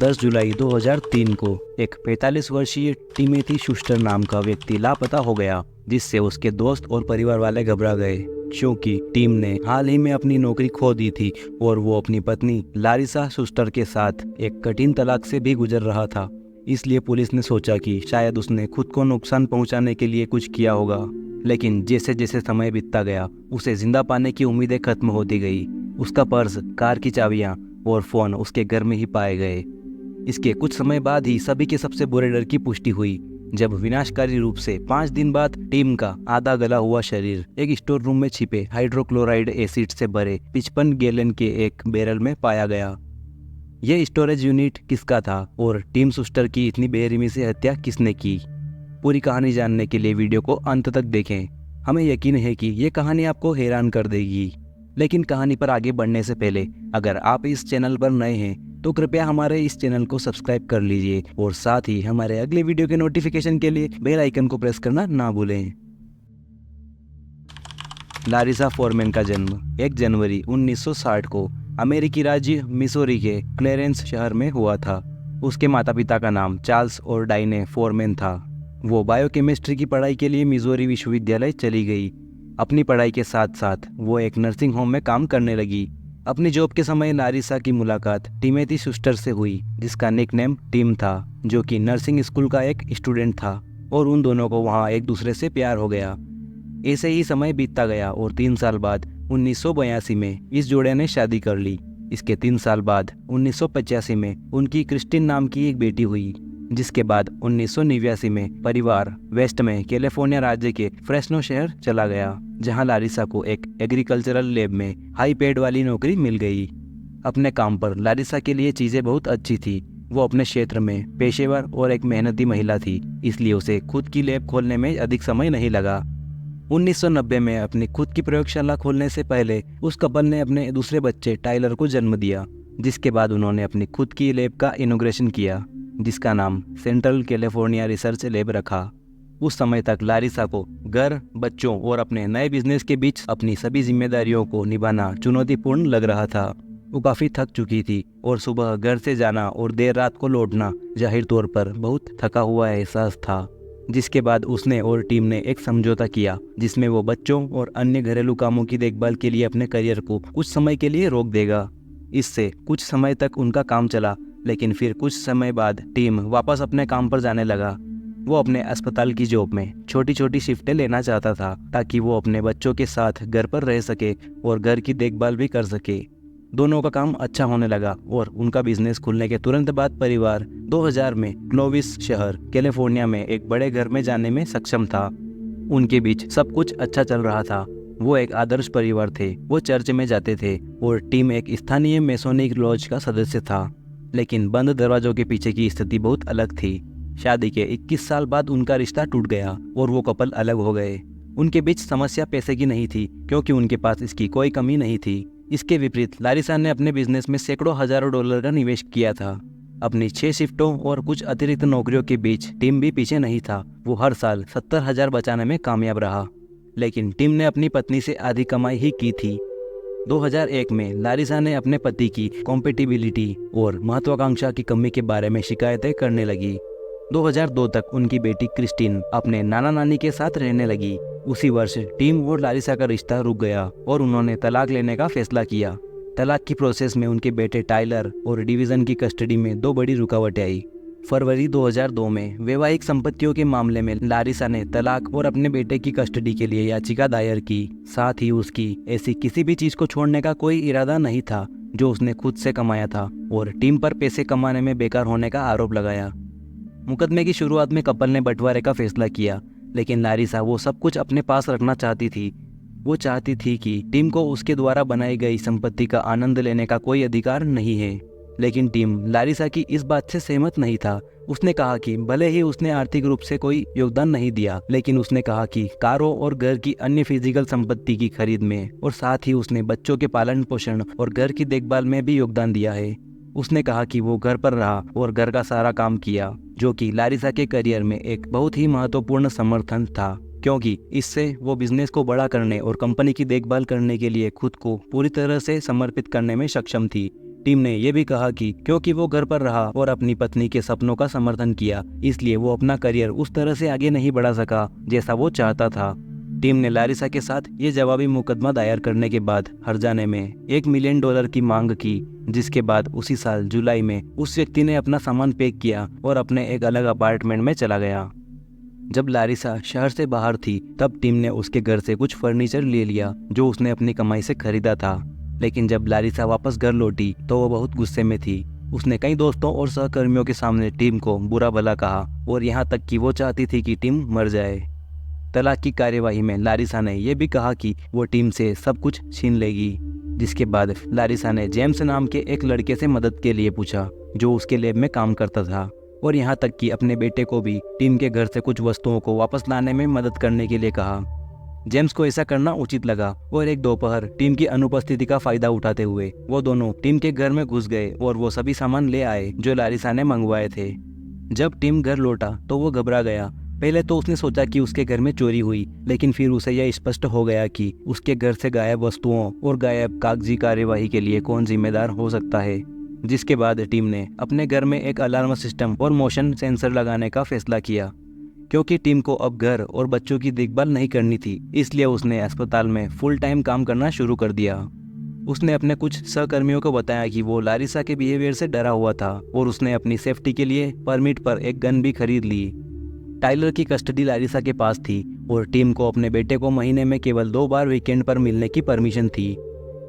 10 जुलाई 2003 को एक 45 वर्षीय टिमोथी शूस्टर नाम का व्यक्ति लापता हो गया, जिससे उसके दोस्त और परिवार वाले घबरा गए क्योंकि टिम ने हाल ही में अपनी नौकरी खो दी थी और वो अपनी पत्नी लारिसा शूस्टर के साथ एक कठिन तलाक से भी गुजर रहा था। इसलिए पुलिस ने सोचा कि शायद उसने खुद को नुकसान पहुंचाने के लिए कुछ किया होगा। लेकिन जैसे जैसे समय बीतता गया, उसे जिंदा पाने की उम्मीदें खत्म होती गई। उसका पर्स, कार की चाबियां और फोन उसके घर में ही पाए गए। इसके कुछ समय बाद ही सभी के सबसे बुरे डर की पुष्टि हुई, जब विनाशकारी रूप से 5 दिन बाद टिम का आधा गला हुआ शरीर एक स्टोर रूम में छिपे हाइड्रोक्लोराइड एसिड से भरे 55 गैलन के एक बैरल में पाया गया। यह स्टोरेज यूनिट किसका था और टिम शूस्टर की इतनी बेरहमी से हत्या किसने की? पूरी कहानी जानने के लिए वीडियो को अंत तक देखें। हमें यकीन है कि ये कहानी आपको हैरान कर देगी। लेकिन कहानी पर आगे बढ़ने से पहले अगर आप इस चैनल पर नए हैं तो कृपया हमारे इस चैनल को सब्सक्राइब कर लीजिए और साथ ही हमारे अगले वीडियो के नोटिफिकेशन के लिए बेल आइकन को प्रेस करना ना भूलें। लारिसा फोरमैन का जन्म 1 जनवरी 1960 को अमेरिकी राज्य मिसौरी के क्लेरेंस शहर में हुआ था। उसके माता पिता का नाम चार्ल्स और डाइने फोरमैन था। वो बायोकेमिस्ट्री की पढ़ाई के लिए मिसौरी विश्वविद्यालय चली गई। अपनी पढ़ाई के साथ साथ वो एक नर्सिंग होम में काम करने लगी। अपनी जॉब के समय लारिसा की मुलाकात टिमोथी शूस्टर से हुई, जिसका निकनेम टिम था, जो कि नर्सिंग स्कूल का एक स्टूडेंट था, और उन दोनों को वहाँ एक दूसरे से प्यार हो गया। ऐसे ही समय बीतता गया और 3 साल बाद 1982 में इस जोड़े ने शादी कर ली। इसके 3 साल बाद 1985 में उनकी क्रिस्टिन नाम की एक बेटी हुई, जिसके बाद 1989 में परिवार वेस्ट में कैलिफोर्निया राज्य के फ्रेस्नो शहर चला गया, जहां लारिसा को एक एग्रीकल्चरल लैब में हाई पेड वाली नौकरी मिल गई। अपने काम पर लारिसा के लिए चीजें बहुत अच्छी थी। वो अपने क्षेत्र में पेशेवर और एक मेहनती महिला थी, इसलिए उसे खुद की लैब खोलने में अधिक समय नहीं लगा। 1990 में अपनी खुद की प्रयोगशाला खोलने से पहले उस कपल ने अपने दूसरे बच्चे टाइलर को जन्म दिया, जिसके बाद उन्होंने अपनी खुद की लैब का इनॉग्रेशन किया, जिसका नाम सेंट्रल कैलिफोर्निया रिसर्च लैब रखा। उस समय तक लारिसा को घर, बच्चों और अपने नए बिजनेस के बीच अपनी सभी जिम्मेदारियों को निभाना चुनौतीपूर्ण लग रहा था। वो काफ़ी थक चुकी थी और सुबह घर से जाना और देर रात को लौटना जाहिर तौर पर बहुत थका हुआ एहसास था। जिसके बाद उसने और टीम ने एक समझौता किया, जिसमें वो बच्चों और अन्य घरेलू कामों की देखभाल के लिए अपने करियर को कुछ समय के लिए रोक देगा। इससे कुछ समय तक उनका काम चला, लेकिन फिर कुछ समय बाद टीम वापस अपने काम पर जाने लगा। वो अपने अस्पताल की जॉब में छोटी छोटी शिफ्टें लेना चाहता था, ताकि वो अपने बच्चों के साथ घर पर रह सके और घर की देखभाल भी कर सके। दोनों का काम अच्छा होने लगा और उनका बिजनेस खुलने के तुरंत बाद परिवार 2000 में क्लोविस शहर कैलिफोर्निया में एक बड़े घर में जाने में सक्षम था। उनके बीच सब कुछ अच्छा चल रहा था। वो एक आदर्श परिवार थे। वो चर्च में जाते थे और टीम एक स्थानीय मेसोनिक लॉज का सदस्य था। लेकिन बंद दरवाजों के पीछे की स्थिति बहुत अलग थी। शादी के 21 साल बाद उनका रिश्ता टूट गया और वो कपल अलग हो गए। उनके बीच समस्या पैसे की नहीं थी, क्योंकि उनके पास इसकी कोई कमी नहीं थी। इसके विपरीत लारिसा ने अपने बिजनेस में सैकड़ों हजारों डॉलर का निवेश किया था। अपनी 6 शिफ्टों और कुछ अतिरिक्त नौकरियों के बीच टिम भी पीछे नहीं था। वो हर साल 70,000 बचाने में कामयाब रहा, लेकिन टिम ने अपनी पत्नी से आधी कमाई ही की थी। 2001 में लारिसा ने अपने पति की कॉम्पेटिबिलिटी और महत्वाकांक्षा की कमी के बारे में शिकायतें करने लगी। 2002 तक उनकी बेटी क्रिस्टिन अपने नाना नानी के साथ रहने लगी। उसी वर्ष टिम और लारिसा का रिश्ता रुक गया और उन्होंने तलाक लेने का फैसला किया। तलाक की प्रोसेस में उनके बेटे टाइलर और डिवीजन की कस्टडी में 2 बड़ी रुकावटें आई। फरवरी 2002 में वैवाहिक संपत्तियों के मामले में लारिसा ने तलाक और अपने बेटे की कस्टडी के लिए याचिका दायर की। साथ ही उसकी ऐसी किसी भी चीज को छोड़ने का कोई इरादा नहीं था जो उसने खुद से कमाया था, और टीम पर पैसे कमाने में बेकार होने का आरोप लगाया। मुकदमे की शुरुआत में कपल ने बंटवारे का फैसला किया, लेकिन लारिसा वो सब कुछ अपने पास रखना चाहती थी। वो चाहती थी कि टिम को उसके द्वारा बनाई गई संपत्ति का आनंद लेने का कोई अधिकार नहीं है। लेकिन टिम लारिसा की इस बात से सहमत नहीं था। उसने कहा कि भले ही उसने आर्थिक रूप से कोई योगदान नहीं दिया, लेकिन उसने कहा कि कारों और घर की अन्य फिजिकल संपत्ति की खरीद में और साथ ही उसने बच्चों के पालन पोषण और घर की देखभाल में भी योगदान दिया है। उसने कहा कि वो घर पर रहा और घर का सारा काम किया, जो कि लारिसा के करियर में एक बहुत ही महत्वपूर्ण समर्थन था। क्योंकि इससे वो बिजनेस को बड़ा करने और कंपनी की देखभाल करने के लिए खुद को पूरी तरह से समर्पित करने में सक्षम थी। टिम ने यह भी कहा कि क्योंकि वो घर पर रहा और अपनी पत्नी के सपनों का समर्थन किया, इसलिए वो अपना करियर उस तरह से आगे नहीं बढ़ा सका जैसा वो चाहता था। टिम ने लारिसा के साथ ये जवाबी मुकदमा दायर करने के बाद हर्जाने में $1 मिलियन की मांग की, जिसके बाद उसी साल जुलाई में उस व्यक्ति ने अपना सामान पैक किया और अपने एक अलग अपार्टमेंट में चला गया। जब लारिसा शहर से बाहर थी तब टिम ने उसके घर से कुछ फर्नीचर ले लिया जो उसने अपनी कमाई से खरीदा था। लेकिन जब लारिसा वापस घर लौटी तो वो बहुत गुस्से में थी। उसने कई दोस्तों और सहकर्मियों के सामने टिम को बुरा भला कहा और यहाँ तक कि वो चाहती थी कि टिम मर जाए। तलाक की कार्यवाही में लारिसा ने यह भी कहा कि वो टिम से सब कुछ छीन लेगी। जिसके बाद लारिसा ने जेम्स नाम के एक लड़के से मदद के लिए पूछा जो उसके लैब में काम करता था, और यहाँ तक कि अपने बेटे को भी टिम के घर से कुछ वस्तुओं को वापस लाने में मदद करने के लिए कहा। जेम्स को ऐसा करना उचित लगा और एक दोपहर टिम की अनुपस्थिति का फायदा उठाते हुए वो दोनों टिम के घर में घुस गए और वो सभी सामान ले आए जो लारिसा ने मंगवाए थे। जब टिम घर लौटा तो वो घबरा गया। पहले तो उसने सोचा कि उसके घर में चोरी हुई, लेकिन फिर उसे यह स्पष्ट हो गया कि उसके घर से गायब वस्तुओं और गायब कागजी कार्यवाही के लिए कौन जिम्मेदार हो सकता है। जिसके बाद टीम ने अपने घर में एक अलार्म सिस्टम और मोशन सेंसर लगाने का फैसला किया। क्योंकि टीम को अब घर और बच्चों की देखभाल नहीं करनी थी, इसलिए उसने अस्पताल में फुल टाइम काम करना शुरू कर दिया। उसने अपने कुछ सहकर्मियों को बताया कि वो लारिसा के बिहेवियर से डरा हुआ था और उसने अपनी सेफ्टी के लिए परमिट पर एक गन भी खरीद ली। टाइलर की कस्टडी लारिसा के पास थी और टीम को अपने बेटे को महीने में केवल 2 बार वीकेंड पर मिलने की परमिशन थी।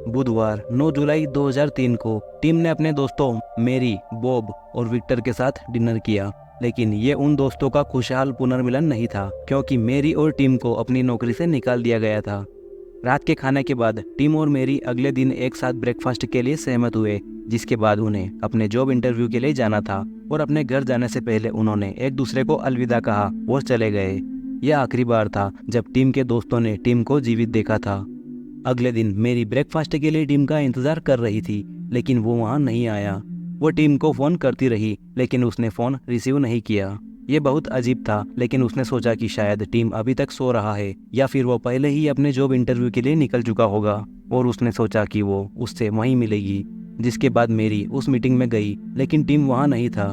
बुधवार 9 जुलाई 2003 को टीम ने अपने दोस्तों मेरी, बॉब और विक्टर के साथ डिनर किया, लेकिन ये उन दोस्तों का खुशहाल पुनर्मिलन नहीं था क्योंकि मेरी और टीम को अपनी नौकरी से निकाल दिया गया था। रात के खाने के बाद टीम और मेरी अगले दिन एक साथ ब्रेकफास्ट के लिए सहमत हुए, जिसके बाद उन्हें अपने जॉब इंटरव्यू के लिए जाना था और अपने घर जाने से पहले उन्होंने एक दूसरे को अलविदा कहा और चले गए। यह आखिरी बार था जब टीम के दोस्तों ने टीम को जीवित देखा था। अगले दिन मेरी ब्रेकफास्ट के लिए टीम का इंतजार कर रही थी, लेकिन वो वहाँ नहीं आया। वो टीम को फ़ोन करती रही, लेकिन उसने फ़ोन रिसीव नहीं किया। ये बहुत अजीब था, लेकिन उसने सोचा कि शायद टीम अभी तक सो रहा है या फिर वो पहले ही अपने जॉब इंटरव्यू के लिए निकल चुका होगा और उसने सोचा कि वो उससे वहीं मिलेगी। जिसके बाद मेरी उस मीटिंग में गई, लेकिन टीम वहाँ नहीं था।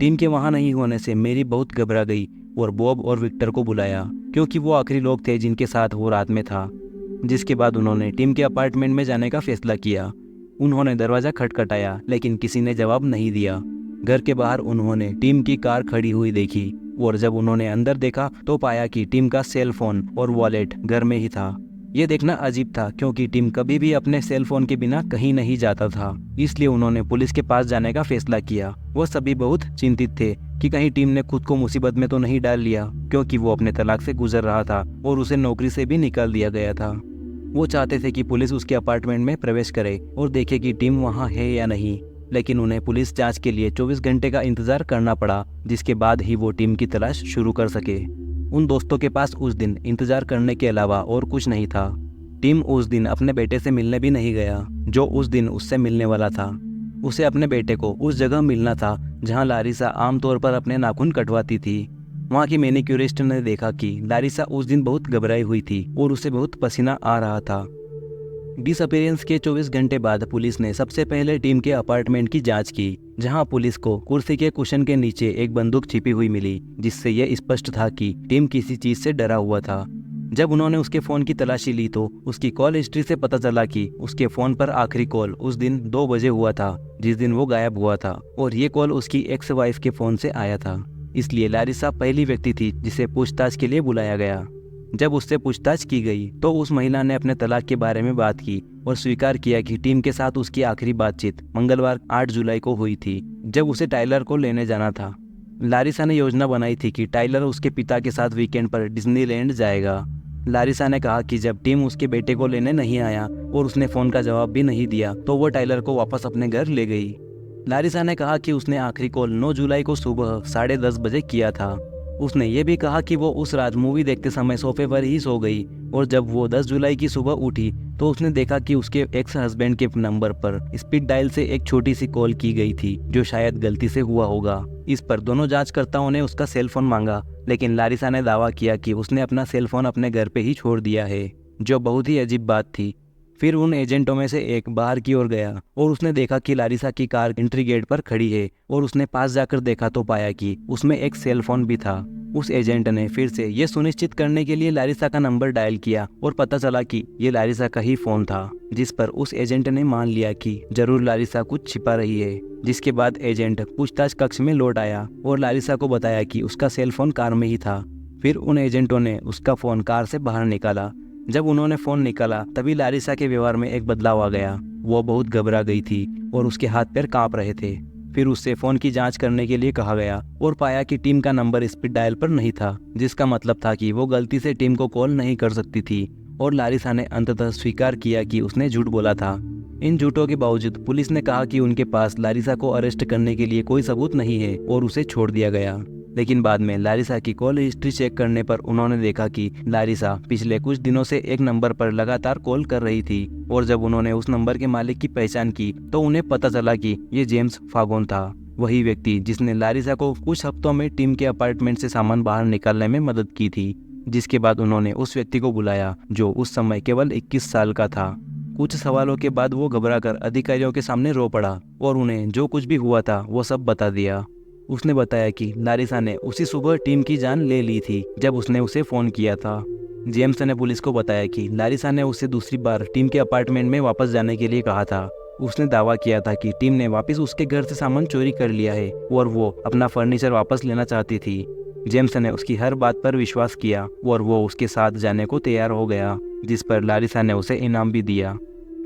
टीम के वहाँ नहीं होने से मेरी बहुत घबरा गई और बॉब और विक्टर को बुलाया क्योंकि वो आखिरी लोग थे जिनके साथ वो रात में था। जिसके बाद उन्होंने टीम के अपार्टमेंट में जाने का फैसला किया। उन्होंने दरवाज़ा खटखटाया, लेकिन किसी ने जवाब नहीं दिया। घर के बाहर उन्होंने टीम की कार खड़ी हुई देखी और जब उन्होंने अंदर देखा तो पाया कि टीम का सेल फोन और वॉलेट घर में ही था। ये देखना अजीब था क्योंकि टीम कभी भी अपने सेल फोन के बिना कहीं नहीं जाता था, इसलिए उन्होंने पुलिस के पास जाने का फैसला किया। वो सभी बहुत चिंतित थे कि कहीं टीम ने खुद को मुसीबत में तो नहीं डाल लिया, क्योंकि वो अपने तलाक से गुजर रहा था और उसे नौकरी से भी निकाल दिया गया था। वो चाहते थे कि पुलिस उसके अपार्टमेंट में प्रवेश करे और देखे कि टीम वहाँ है या नहीं, लेकिन उन्हें पुलिस जांच के लिए 24 घंटे का इंतजार करना पड़ा, जिसके बाद ही वो टीम की तलाश शुरू कर सके। उन दोस्तों के पास उस दिन इंतजार करने के अलावा और कुछ नहीं था। टीम उस दिन अपने बेटे से मिलने भी नहीं गया जो उस दिन उससे मिलने वाला था। उसे अपने बेटे को उस जगह मिलना था जहाँ लारिसा आमतौर पर अपने नाखून कटवाती थी। वहाँ की मैनिक्यूरिस्ट ने देखा कि लारिसा उस दिन बहुत घबराई हुई थी और उसे बहुत पसीना आ रहा था। डिसअपीयरेंस के 24 घंटे बाद पुलिस ने सबसे पहले टीम के अपार्टमेंट की जांच की, जहां पुलिस को कुर्सी के कुशन के नीचे एक बंदूक छिपी हुई मिली, जिससे यह स्पष्ट था कि टीम किसी चीज से डरा हुआ था। जब उन्होंने उसके फोन की तलाशी ली तो उसकी कॉल हिस्ट्री से पता चला कि उसके फोन पर आखिरी कॉल उस दिन 2 बजे हुआ था, जिस दिन वो गायब हुआ था, और ये कॉल उसकी एक्स वाइफ के फोन से आया था। इसलिए लारिसा पहली व्यक्ति थी जिसे पूछताछ के लिए बुलाया गया। जब उससे पूछताछ की गई तो उस महिला ने अपने तलाक के बारे में बात की और स्वीकार किया कि टीम के साथ उसकी आखिरी बातचीत मंगलवार 8 जुलाई को हुई थी, जब उसे टाइलर को लेने जाना था। लारिसा ने योजना बनाई थी कि टाइलर उसके पिता के साथ वीकेंड पर डिज्नीलैंड जाएगा। लारिसा ने कहा कि जब टीम उसके बेटे को लेने नहीं आया और उसने फ़ोन का जवाब भी नहीं दिया तो वो टाइलर को वापस अपने घर ले गई। लारिसा ने कहा कि उसने आखिरी कॉल 9 जुलाई को सुबह 10:30 बजे किया था। उसने ये भी कहा कि वो उस रात मूवी देखते समय सोफे पर ही सो गई और जब वो 10 जुलाई की सुबह उठी तो उसने देखा कि उसके एक्स हस्बैंड के नंबर पर स्पीड डायल से एक छोटी सी कॉल की गई थी जो शायद गलती से हुआ होगा। इस पर दोनों जांचकर्ताओं ने उसका सेल फोन मांगा, लेकिन लारिसा ने दावा किया कि उसने अपना सेल फोन अपने घर पे ही छोड़ दिया है, जो बहुत ही अजीब बात थी। फिर उन एजेंटों में से एक बाहर की ओर गया और उसने देखा कि लारिसा की कार एंट्री गेट पर खड़ी है, और उसने पास जाकर देखा तो पाया कि उसमें एक सेल फोन भी था। उस एजेंट ने फिर से ये सुनिश्चित करने के लिए लारिसा का नंबर डायल किया और पता चला कि ये लारिसा का ही फोन था, जिस पर उस एजेंट ने मान लिया कि जरूर लारिसा कुछ छिपा रही है। जिसके बाद एजेंट पूछताछ कक्ष में लौट आया और लारिसा को बताया कि उसका सेल फोन कार में ही था। फिर उन एजेंटों ने उसका फोन कार से बाहर निकाला। जब उन्होंने फोन निकाला तभी लारिसा के व्यवहार में एक बदलाव आ गया। वो बहुत घबरा गई थी और उसके हाथ पैर कांप रहे थे। फिर उससे फोन की जांच करने के लिए कहा गया और पाया कि टीम का नंबर स्पीड डायल पर नहीं था, जिसका मतलब था कि वो गलती से टीम को कॉल नहीं कर सकती थी। और लारिसा ने अंततः स्वीकार किया कि उसने झूठ बोला था। इन झूठों के बावजूद पुलिस ने कहा कि उनके पास लारिसा को अरेस्ट करने के लिए कोई सबूत नहीं है और उसे छोड़ दिया गया। लेकिन बाद में लारिसा की कॉल हिस्ट्री चेक करने पर उन्होंने देखा कि लारिसा पिछले कुछ दिनों से एक नंबर पर लगातार कॉल कर रही थी, और जब उन्होंने उस नंबर के मालिक की पहचान की तो उन्हें पता चला कि ये जेम्स फागोन था, वही व्यक्ति जिसने लारिसा को कुछ हफ्तों में टीम के अपार्टमेंट से सामान बाहर निकालने में मदद की थी। जिसके बाद उन्होंने उस व्यक्ति को बुलाया जो उस समय केवल 21 साल का था। कुछ सवालों के बाद वो घबराकर अधिकारियों के सामने रो पड़ा और उन्हें जो कुछ भी हुआ था वो सब बता दिया। उसने बताया कि लारिसा ने उसी सुबह टीम की जान ले ली थी जब उसने उसे फ़ोन किया था। जेम्स ने पुलिस को बताया कि लारिसा ने उसे दूसरी बार टीम के अपार्टमेंट में वापस जाने के लिए कहा था। उसने दावा किया था कि टीम ने वापस उसके घर से सामान चोरी कर लिया है और वो अपना फर्नीचर वापस लेना चाहती थी। जेम्स ने उसकी हर बात पर विश्वास किया और वो उसके साथ जाने को तैयार हो गया, जिस पर लारिसा ने उसे इनाम भी दिया।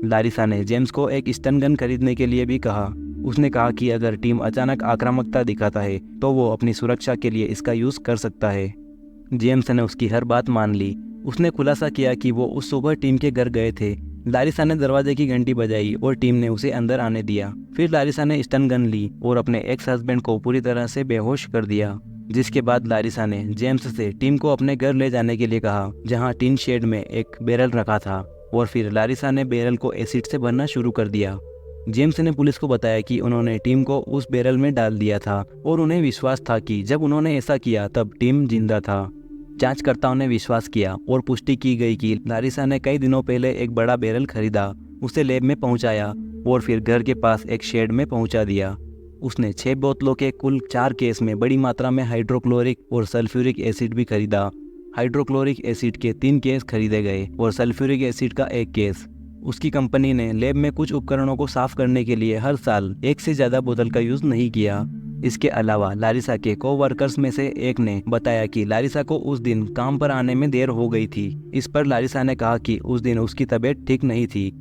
लारिसा ने जेम्स को एक स्टन गन खरीदने के लिए भी कहा। उसने कहा कि अगर टीम अचानक आक्रामकता दिखाता है तो वो अपनी सुरक्षा के लिए इसका यूज़ कर सकता है। जेम्स ने उसकी हर बात मान ली। उसने खुलासा किया कि वो उस सुबह टीम के घर गए थे। लारिसा ने दरवाजे की घंटी बजाई और टीम ने उसे अंदर आने दिया। फिर लारिसा ने स्टन गन ली और अपने एक्स हस्बैंड को पूरी तरह से बेहोश कर दिया। जिसके बाद लारिसा ने जेम्स से टीम को अपने घर ले जाने के लिए कहा, जहां टीन शेड में एक बैरल रखा था, और फिर लारिसा ने बैरल को एसिड से भरना शुरू कर दिया। जेम्स ने पुलिस को बताया कि उन्होंने टीम को उस बैरल में डाल दिया था और उन्हें विश्वास था कि जब उन्होंने ऐसा किया तब टीम जिंदा था। जांचकर्ताओं ने विश्वास किया और पुष्टि की गई कि लारिसा ने कई दिनों पहले एक बड़ा बैरल खरीदा, उसे लैब में पहुंचाया और फिर घर के पास एक शेड में पहुंचा दिया। उसने 6 बोतलों के कुल 4 केस में बड़ी मात्रा में हाइड्रोक्लोरिक और सल्फ्यूरिक एसिड भी खरीदा। हाइड्रोक्लोरिक एसिड के 3 केस खरीदे गए और सल्फ्यूरिक एसिड का 1 केस। उसकी कंपनी ने लैब में कुछ उपकरणों को साफ करने के लिए हर साल 1 से ज़्यादा बोतल का यूज़ नहीं किया। इसके अलावा लारिसा के कोवर्कर्स में से एक ने बताया कि लारिसा को उस दिन काम पर आने में देर हो गई थी। इस पर लारिसा ने कहा कि उस दिन उसकी तबीयत ठीक नहीं थी।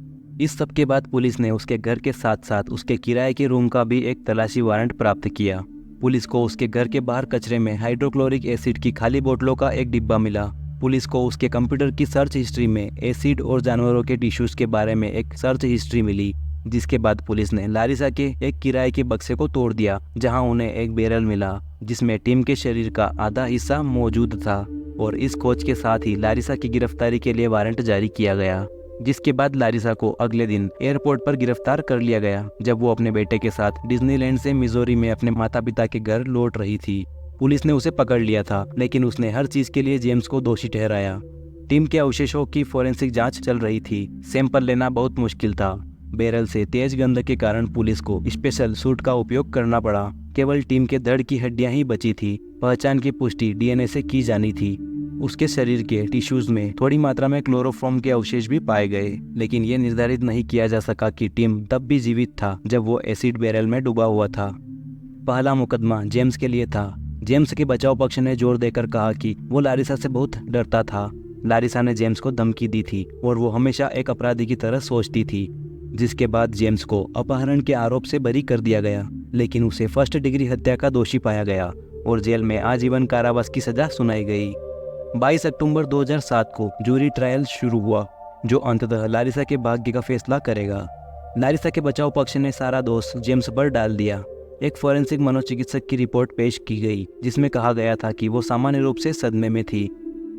इस सब के बाद पुलिस ने उसके घर के साथ साथ उसके किराए के रूम का भी एक तलाशी वारंट प्राप्त किया। पुलिस को उसके घर के बाहर कचरे में हाइड्रोक्लोरिक एसिड की खाली बोतलों का एक डिब्बा मिला। पुलिस को उसके कंप्यूटर की सर्च हिस्ट्री में एसिड और जानवरों के टिश्यूज के बारे में एक सर्च हिस्ट्री मिली। जिसके बाद पुलिस ने लारिसा के एक किराए के बक्से को तोड़ दिया, जहां उन्हें एक बैरल मिला जिसमें टीम के शरीर का आधा हिस्सा मौजूद था। और इस खोज के साथ ही लारिसा की गिरफ्तारी के लिए वारंट जारी किया गया। जिसके बाद लारिसा को अगले दिन एयरपोर्ट पर गिरफ्तार कर लिया गया, जब वो अपने बेटे के साथ डिज्नीलैंड से मिजोरी में अपने माता पिता के घर लौट रही थी। पुलिस ने उसे पकड़ लिया था, लेकिन उसने हर चीज के लिए जेम्स को दोषी ठहराया। टीम के अवशेषों की फोरेंसिक जांच चल रही थी। सैंपल लेना बहुत मुश्किल था। बैरल से तेज गंध के कारण पुलिस को स्पेशल सूट का उपयोग करना पड़ा। केवल टीम के धड़ की हड्डियां ही बची थी। पहचान की पुष्टि डीएनए से की जानी थी। उसके शरीर के टिश्यूज में थोड़ी मात्रा में क्लोरोफॉर्म के अवशेष भी पाए गए, लेकिन ये निर्धारित नहीं किया जा सका कि टीम तब भी जीवित था जब वो एसिड बैरल में डूबा हुआ था। पहला मुकदमा जेम्स के लिए था। जेम्स के बचाव पक्ष ने जोर देकर कहा कि वो लारिसा से बहुत डरता था। लारिसा ने जेम्स को धमकी दी थी और वो हमेशा एक अपराधी की तरह सोचती थी। जिसके बाद जेम्स को अपहरण के आरोप से बरी कर दिया गया, लेकिन उसे फर्स्ट डिग्री हत्या का दोषी पाया गया और जेल में आजीवन कारावास की सजा सुनाई गई। 22 अक्टूबर 2007 को जूरी ट्रायल शुरू हुआ, जो अंततः लारिसा के भाग्य का फैसला करेगा। लारिसा के बचाव पक्ष ने सारा दोष जेम्स पर डाल दिया। एक फोरेंसिक मनोचिकित्सक की रिपोर्ट पेश की गई, जिसमें कहा गया था कि वो सामान्य रूप से सदमे में थी।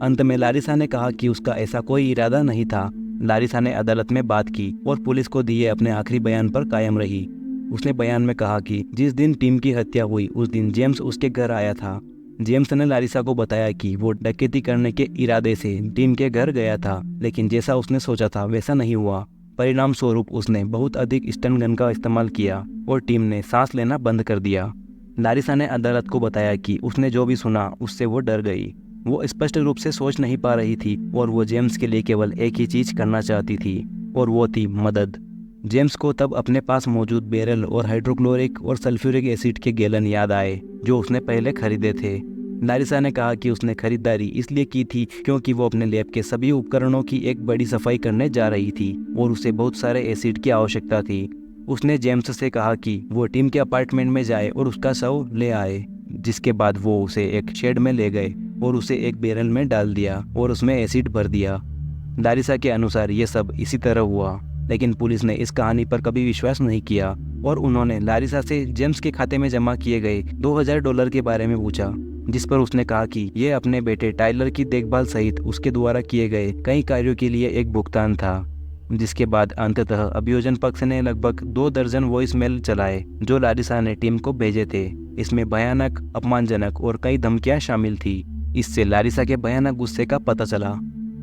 अंत में लारिसा ने कहा कि उसका ऐसा कोई इरादा नहीं था। लारिसा ने अदालत में बात की और पुलिस को दिए अपने आखिरी बयान पर कायम रही। उसने बयान में कहा कि जिस दिन टिम की हत्या हुई उस दिन जेम्स उसके घर आया था। जेम्स ने लारिसा को बताया कि वो डकैती करने के इरादे से टिम के घर गया था, लेकिन जैसा उसने सोचा था वैसा नहीं हुआ। परिणाम स्वरूप उसने बहुत अधिक स्टन गन का इस्तेमाल किया और टिम ने सांस लेना बंद कर दिया। लारिसा ने अदालत को बताया कि उसने जो भी सुना उससे वो डर गई। वो स्पष्ट रूप से सोच नहीं पा रही थी और वो जेम्स के लिए केवल एक ही चीज करना चाहती थी और वो थी मदद। जेम्स को तब अपने पास मौजूद बैरल और हाइड्रोक्लोरिक और सल्फ्यूरिक एसिड के गैलन याद आए जो उसने पहले खरीदे थे। लारिसा ने कहा कि उसने खरीदारी इसलिए की थी क्योंकि वो अपने लैब के सभी उपकरणों की एक बड़ी सफाई करने जा रही थी और उसे बहुत सारे एसिड की आवश्यकता थी। उसने जेम्स से कहा कि वो टिम के अपार्टमेंट में जाए और उसका शव ले आए, जिसके बाद वो उसे एक शेड में ले गए और उसे एक बैरल में डाल दिया और उसमें एसिड भर दिया। लारिसा के अनुसार ये सब इसी तरह हुआ, लेकिन पुलिस ने इस कहानी पर कभी विश्वास नहीं किया और उन्होंने लारिसा से जेम्स के खाते में जमा किए गए $2000 के बारे में पूछा, जिस पर उसने कहा कि यह अपने बेटे टाइलर की देखभाल सहित उसके द्वारा किए गए कई कार्यों के लिए एक भुगतान था। जिसके बाद अंततः अभियोजन पक्ष ने लगभग 2 दर्जन वॉइस मेल चलाए जो लारिसा ने टीम को भेजे थे। इसमें भयानक, अपमानजनक और कई धमकियां शामिल थी। इससे लारिसा के भयानक गुस्से का पता चला।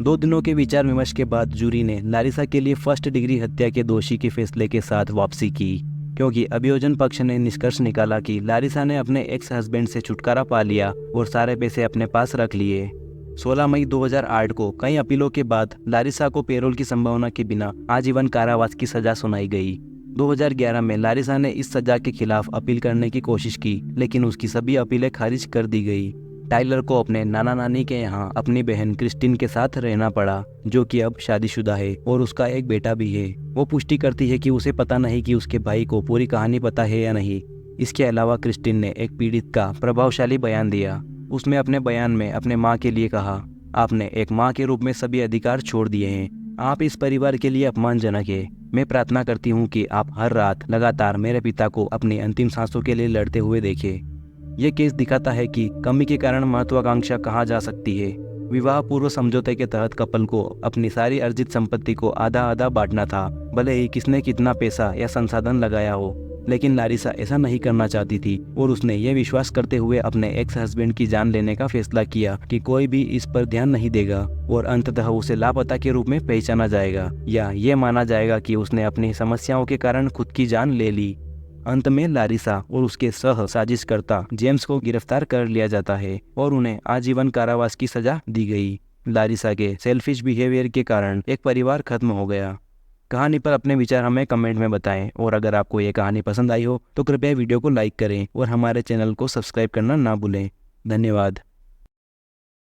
2 दिनों के विचार विमर्श के बाद जूरी ने लारिसा के लिए फर्स्ट डिग्री हत्या के दोषी के फैसले के साथ वापसी की, क्योंकि अभियोजन पक्ष ने निष्कर्ष निकाला कि लारिसा ने अपने एक्स हस्बैंड से छुटकारा पा लिया और सारे पैसे अपने पास रख लिए। 16 मई 2008 को कई अपीलों के बाद लारिसा को पैरोल की संभावना के बिना आजीवन कारावास की सजा सुनाई गई। 2011 में लारिसा ने इस सजा के खिलाफ अपील करने की कोशिश की, लेकिन उसकी सभी अपीलें खारिज कर दी गई। टाइलर को अपने नाना नानी के यहाँ अपनी बहन क्रिस्टिन के साथ रहना पड़ा, जो कि अब शादीशुदा है और उसका एक बेटा भी है। वो पुष्टि करती है कि उसे पता नहीं कि उसके भाई को पूरी कहानी पता है या नहीं। इसके अलावा क्रिस्टिन ने एक पीड़ित का प्रभावशाली बयान दिया। उसने अपने बयान में अपने माँ के लिए कहा, आपने एक माँ के रूप में सभी अधिकार छोड़ दिए हैं। आप इस परिवार के लिए अपमानजनक है। मैं प्रार्थना करती हूँ कि आप हर रात लगातार मेरे पिता को अपनी अंतिम सांसों के लिए लड़ते हुए देखें। यह केस दिखाता है कि कमी के कारण महत्वाकांक्षा कहाँ जा सकती है। विवाह पूर्व समझौते के तहत कपल को अपनी सारी अर्जित संपत्ति को आधा आधा बांटना था, भले ही किसने कितना पैसा या संसाधन लगाया हो। लेकिन लारिसा ऐसा नहीं करना चाहती थी और उसने ये विश्वास करते हुए अपने एक्स हस्बैंड की जान लेने का फैसला किया कि कोई भी इस पर ध्यान नहीं देगा और अंततः उसे लापता के रूप में पहचाना जाएगा या ये माना जाएगा कि उसने अपनी समस्याओं के कारण खुद की जान ले ली। अंत में लारिसा और उसके सह साजिशकर्ता जेम्स को गिरफ्तार कर लिया जाता है और उन्हें आजीवन कारावास की सजा दी गई। लारिसा के सेल्फिश बिहेवियर के कारण एक परिवार खत्म हो गया। कहानी पर अपने विचार हमें कमेंट में बताएं और अगर आपको ये कहानी पसंद आई हो तो कृपया वीडियो को लाइक करें और हमारे चैनल को सब्सक्राइब करना ना भूलें। धन्यवाद।